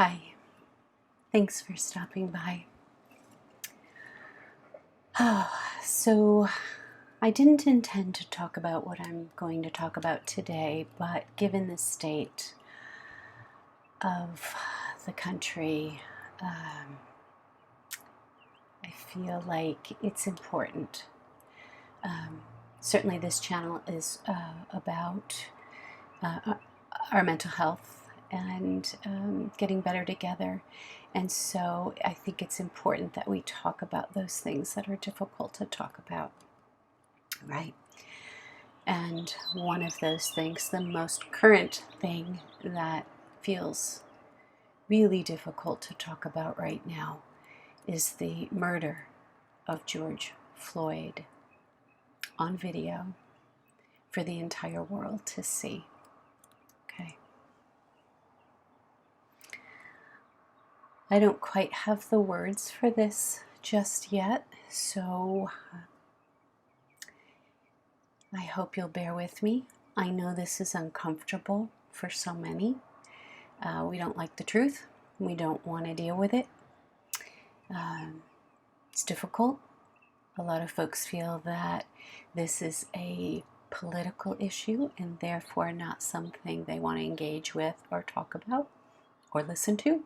Hi, thanks for stopping by. So I didn't intend to talk about what I'm going to talk about today, but given the state of the country, I feel like it's important. Certainly this channel is about our mental health and getting better together. And so I think it's important that we talk about those things that are difficult to talk about, right? And one of those things, the most current thing that feels really difficult to talk about right now, is the murder of George Floyd on video for the entire world to see. Okay. I don't quite have the words for this just yet, so I hope you'll bear with me. I know this is uncomfortable for so many. We don't like the truth. We don't want to deal with it. It's difficult. A lot of folks feel that this is a political issue and therefore not something they want to engage with or talk about or listen to.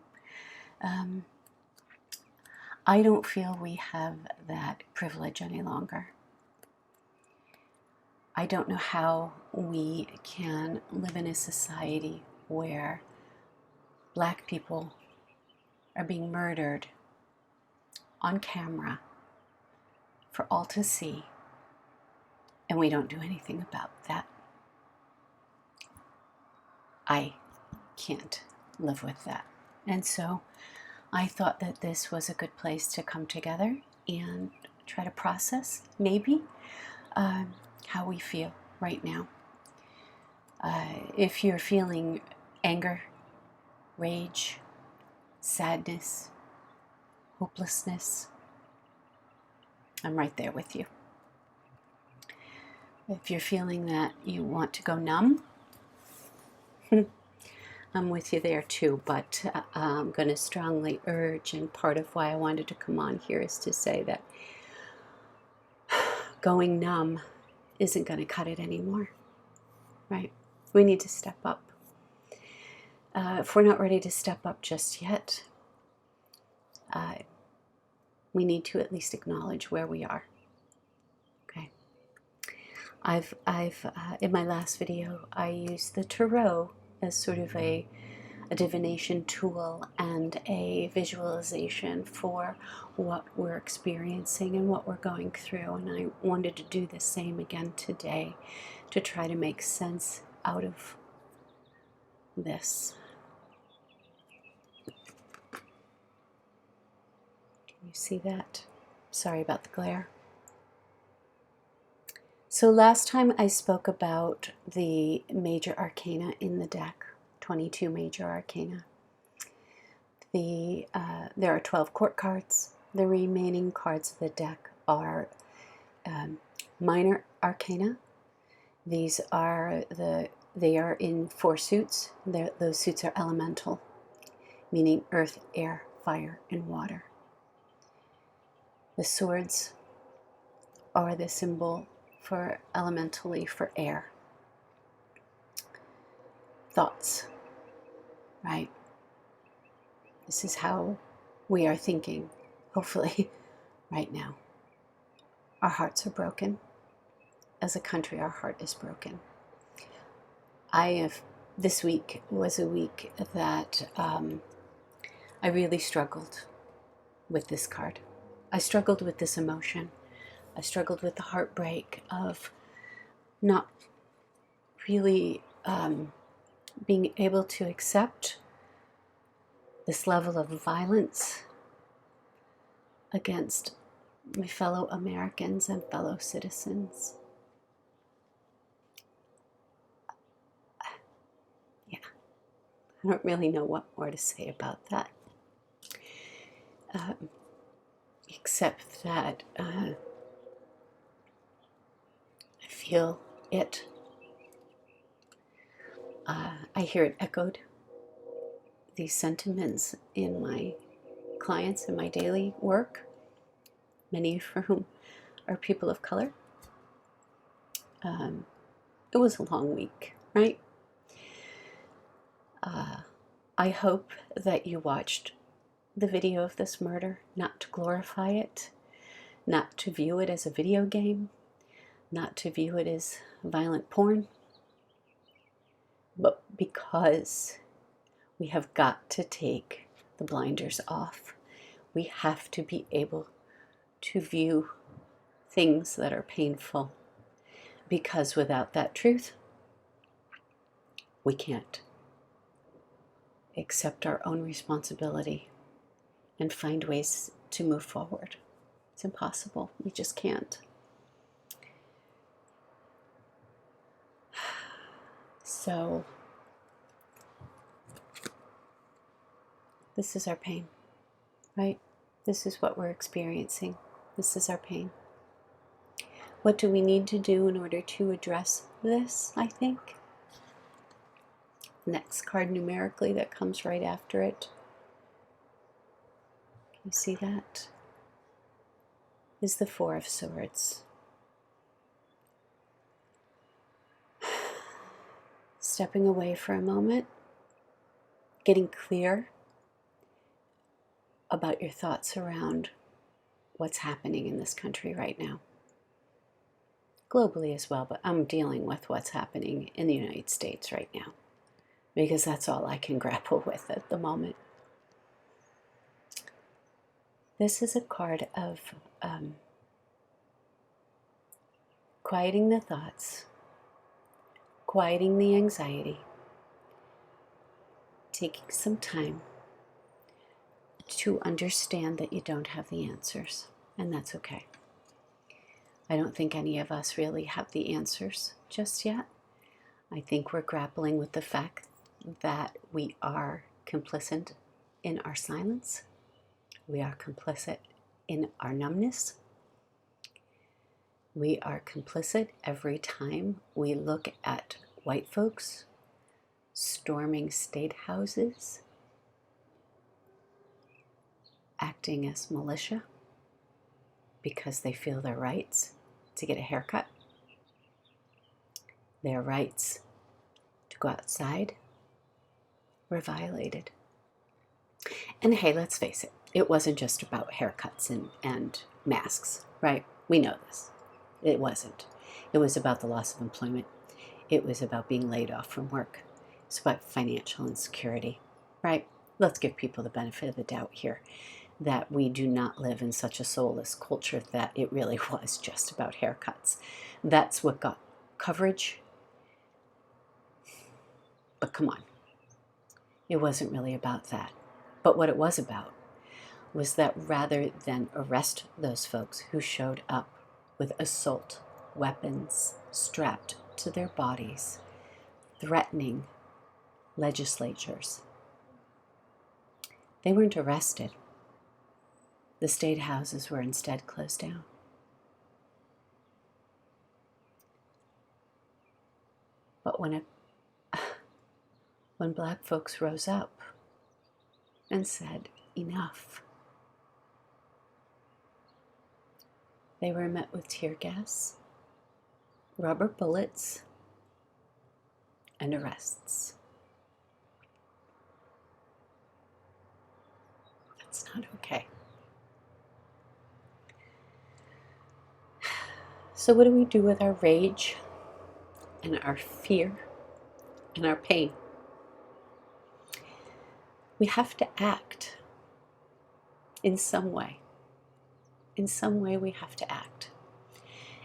I don't feel we have that privilege any longer. I don't know how we can live in a society where Black people are being murdered on camera for all to see, and we don't do anything about that. I can't live with that. And so I thought that this was a good place to come together and try to process, maybe, how we feel right now. If you're feeling anger, rage, sadness, hopelessness, I'm right there with you. If you're feeling that you want to go numb, I'm with you there too, but I'm going to strongly urge, and part of why I wanted to come on here is to say that going numb isn't going to cut it anymore, right? We need to step up. If we're not ready to step up just yet, we need to at least acknowledge where we are. Okay. I've in my last video, I used the tarot as sort of a divination tool and a visualization for what we're experiencing and what we're going through. And I wanted to do the same again today to try to make sense out of this. Can you see that? Sorry about the glare. So last time I spoke about the major arcana in the deck, 22 major arcana. There are 12 court cards. The remaining cards of the deck are minor arcana. These are they are in 4 suits. Those suits are elemental, meaning earth, air, fire, and water. The swords are the symbol for elementally for air. Thoughts, right? This is how we are thinking, hopefully, right now. Our hearts are broken. As a country, our heart is broken. This week was a week that I really struggled with this card. I struggled with this emotion. I struggled with the heartbreak of not really being able to accept this level of violence against my fellow Americans and fellow citizens. Yeah, I don't really know what more to say about that. Except that I feel it. I hear it echoed these sentiments in my clients in my daily work, many of whom are people of color. It was a long week, right? I hope that you watched the video of this murder, not to glorify it, not to view it as a video game, not to view it as violent porn, but because we have got to take the blinders off. We have to be able to view things that are painful, because without that truth, we can't accept our own responsibility and find ways to move forward. It's impossible. We just can't. So, this is our pain, right? This is what we're experiencing. This is our pain. What do we need to do in order to address this, I think? Next card numerically that comes right after it. Can you see that? Is the Four of Swords. Stepping away for a moment, getting clear about your thoughts around what's happening in this country right now. Globally as well, but I'm dealing with what's happening in the United States right now, because that's all I can grapple with at the moment. This is a card of quieting the thoughts, quieting the anxiety, taking some time to understand that you don't have the answers, and that's okay. I don't think any of us really have the answers just yet. I think we're grappling with the fact that we are complicit in our silence. We are complicit in our numbness. We are complicit every time we look at white folks storming state houses, acting as militia because they feel their rights to get a haircut, their rights to go outside were violated. And hey, let's face it, it wasn't just about haircuts and masks, right? We know this. It wasn't. It was about the loss of employment. It was about being laid off from work. It's about financial insecurity, right? Let's give people the benefit of the doubt here, that we do not live in such a soulless culture that it really was just about haircuts. That's what got coverage. But come on, it wasn't really about that. But what it was about was that rather than arrest those folks who showed up with assault weapons strapped to their bodies, threatening legislatures, they weren't arrested. The state houses were instead closed down. But when Black folks rose up and said, enough, they were met with tear gas, rubber bullets, and arrests. That's not okay. So what do we do with our rage and our fear and our pain? We have to act in some way. In some way we have to act.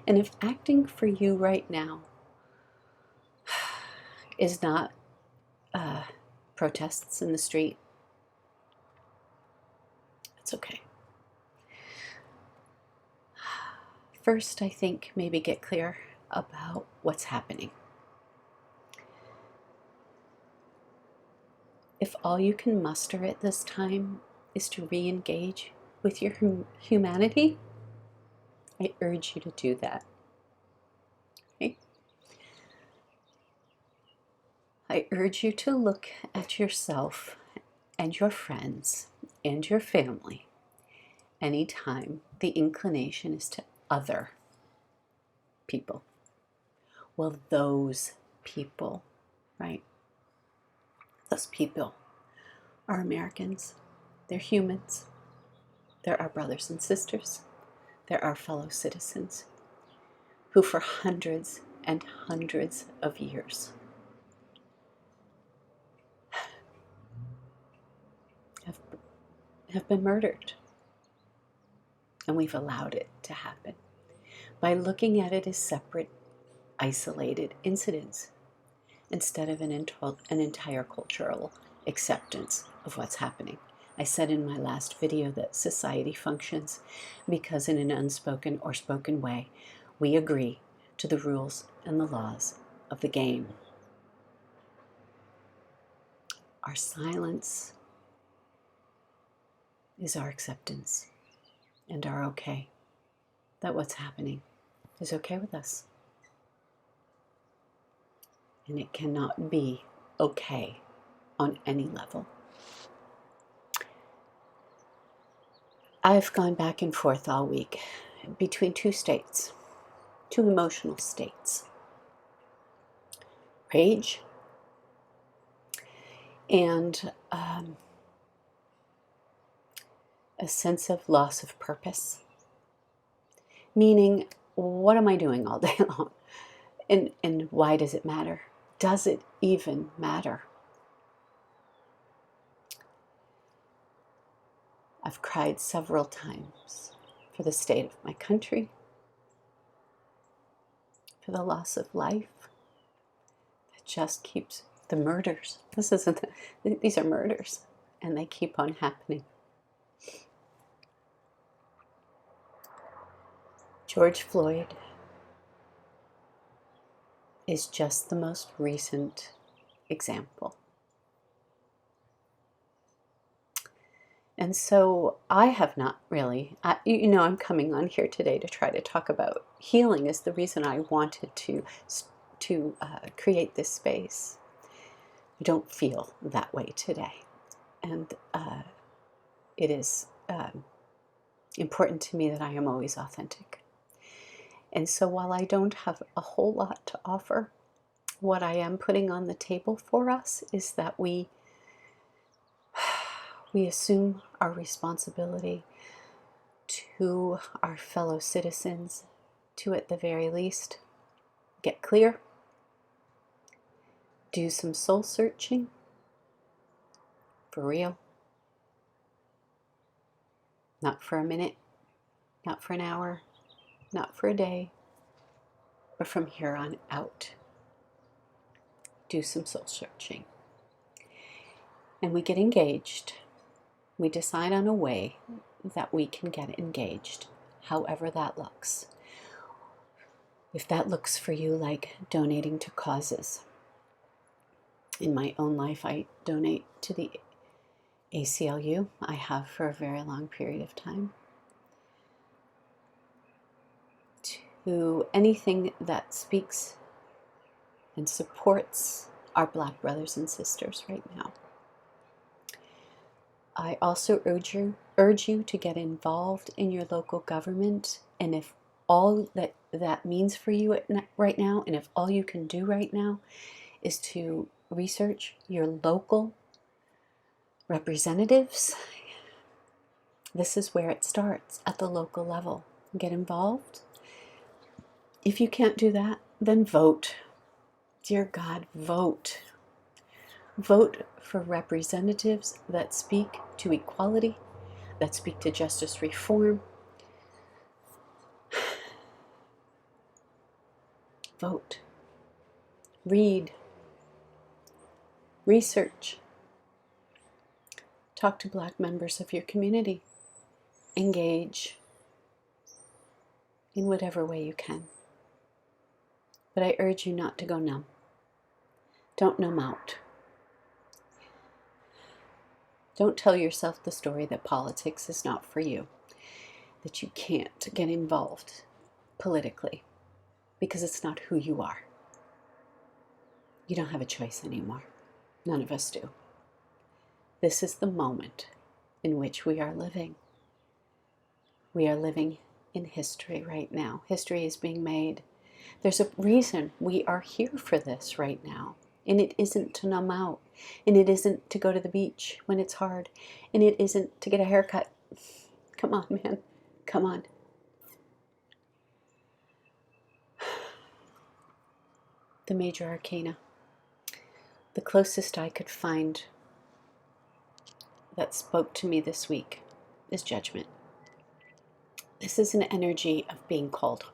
And if acting for you right now is not protests in the street, it's okay. First, I think maybe get clear about what's happening. If all you can muster at this time is to re-engage with your humanity, I urge you to do that. Okay? I urge you to look at yourself and your friends and your family anytime the inclination is to other people. Well, those people, right? Those people are Americans. They're humans. They're our brothers and sisters. They're our fellow citizens who for hundreds and hundreds of years have been murdered. And we've allowed it to happen by looking at it as separate, isolated incidents instead of an entire cultural acceptance of what's happening. I said in my last video that society functions because in an unspoken or spoken way, we agree to the rules and the laws of the game. Our silence is our acceptance and our okay, that what's happening is okay with us. And it cannot be okay on any level. I've gone back and forth all week between two states, two emotional states. Rage and a sense of loss of purpose. Meaning, what am I doing all day long? And why does it matter? Does it even matter? I've cried several times for the state of my country, for the loss of life that just keeps, the murders. These are murders, and they keep on happening. George Floyd is just the most recent example. And so I have not really, I'm coming on here today to try to talk about healing is the reason I wanted to create this space. I don't feel that way today. And it is important to me that I am always authentic. And so while I don't have a whole lot to offer, what I am putting on the table for us is that we assume our responsibility to our fellow citizens to, at the very least, get clear, do some soul searching, for real, not for a minute, not for an hour, not for a day, but from here on out, do some soul searching. And we get engaged. We decide on a way that we can get engaged, however that looks. If that looks for you like donating to causes. In my own life, I donate to the ACLU. I have for a very long period of time. To anything that speaks and supports our Black brothers and sisters right now. I also urge you to get involved in your local government, and if all that means for you right now, and if all you can do right now is to research your local representatives, this is where it starts, at the local level. Get involved. If you can't do that, then vote. Dear God, vote. Vote for representatives that speak to equality, that speak to justice reform. Vote. Read. Research. Talk to Black members of your community. Engage in whatever way you can. But I urge you not to go numb. Don't numb out. Don't tell yourself the story that politics is not for you, that you can't get involved politically, because it's not who you are. You don't have a choice anymore. None of us do. This is the moment in which we are living. We are living in history right now. History is being made. There's a reason we are here for this right now. And it isn't to numb out. And it isn't to go to the beach when it's hard. And it isn't to get a haircut. Come on, man. Come on. The major arcana. The closest I could find that spoke to me this week is judgment. This is an energy of being called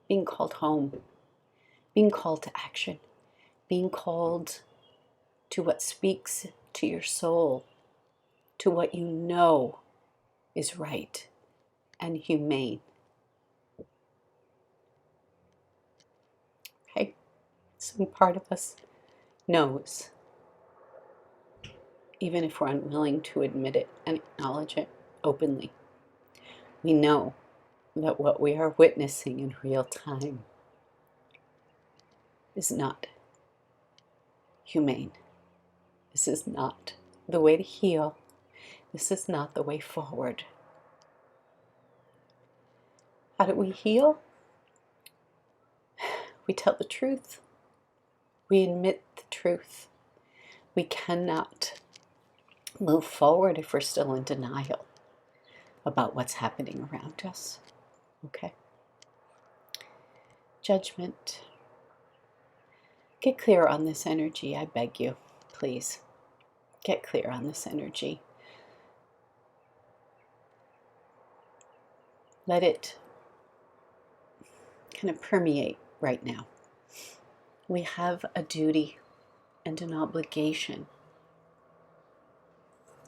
home, being called to action, being called to what speaks to your soul, to what you know is right and humane. Okay? Some part of us knows, even if we're unwilling to admit it and acknowledge it openly. We know that what we are witnessing in real time is not humane. This is not the way to heal. This is not the way forward. How do we heal? We tell the truth. We admit the truth. We cannot move forward if we're still in denial about what's happening around us. Okay? Judgment. Get clear on this energy, I beg you. Please. Get clear on this energy. Let it kind of permeate right now. We have a duty and an obligation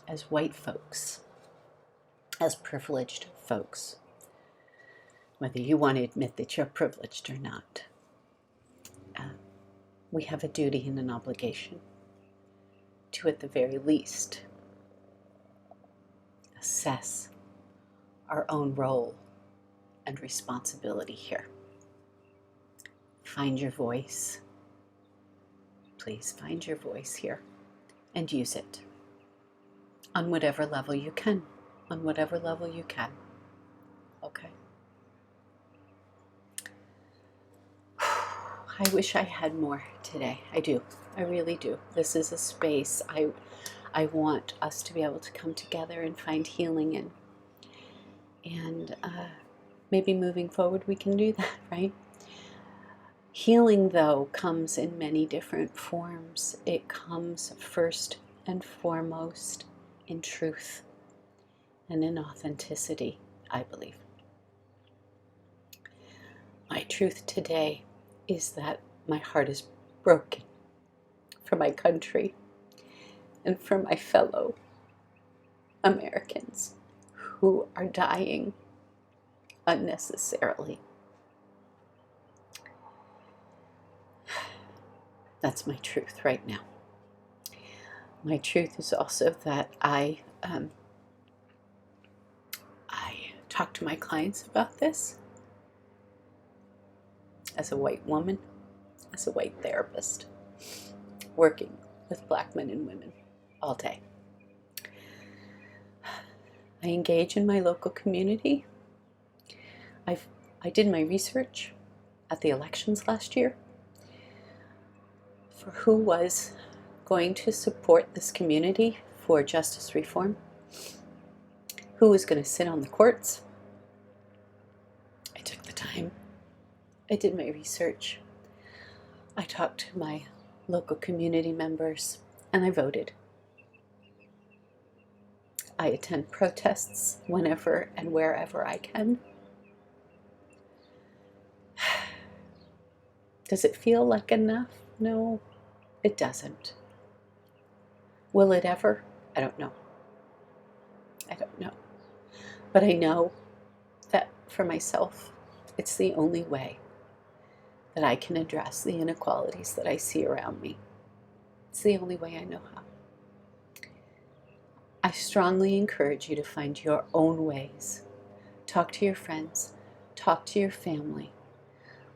as white folks, as privileged folks, whether you want to admit that you're privileged or not. We have a duty and an obligation to, at the very least, assess our own role and responsibility here. Find your voice. Please find your voice here and use it on whatever level you can. On whatever level you can. Okay? I wish I had more today. I do. I really do. This is a space I want us to be able to come together and find healing in. And maybe moving forward we can do that, right? Healing, though, comes in many different forms. It comes first and foremost in truth and in authenticity, I believe. My truth today is that my heart is broken for my country and for my fellow Americans who are dying unnecessarily. That's my truth right now. My truth is also that I talk to my clients about this as a white woman, as a white therapist, working with Black men and women all day. I engage in my local community. I did my research at the elections last year for who was going to support this community for justice reform, who was going to sit on the courts. I took the time. I did my research. I talked to my local community members, and I voted. I attend protests whenever and wherever I can. Does it feel like enough? No, it doesn't. Will it ever? I don't know. I don't know. But I know that for myself, it's the only way that I can address the inequalities that I see around me. It's the only way I know how. I strongly encourage you to find your own ways. Talk to your friends. Talk to your family.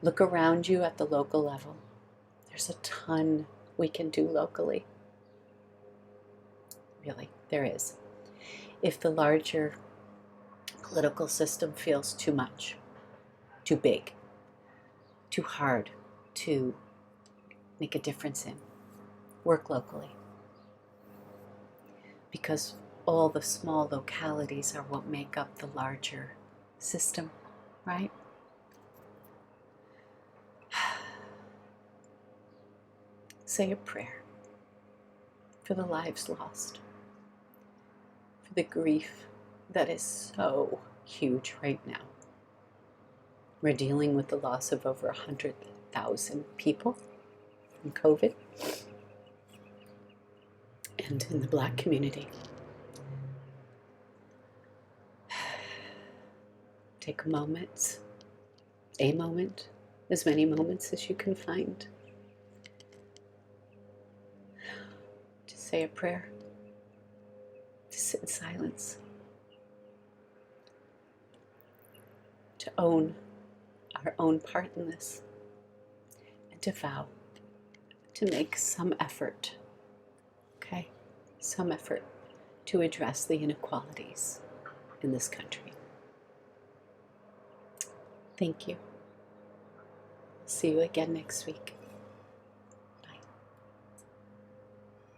Look around you at the local level. There's a ton we can do locally. really, there is. If the larger political system feels too much, too big, too hard to make a difference in, work locally. Because all the small localities are what make up the larger system, right? Say a prayer for the lives lost, for the grief that is so huge right now. We're dealing with the loss of over 100,000 people from COVID, and in the Black community. Take a moment, as many moments as you can find, to say a prayer, to sit in silence, to own our own part in this, and to vow to make some effort, okay? Some effort to address the inequalities in this country. Thank you. See you again next week.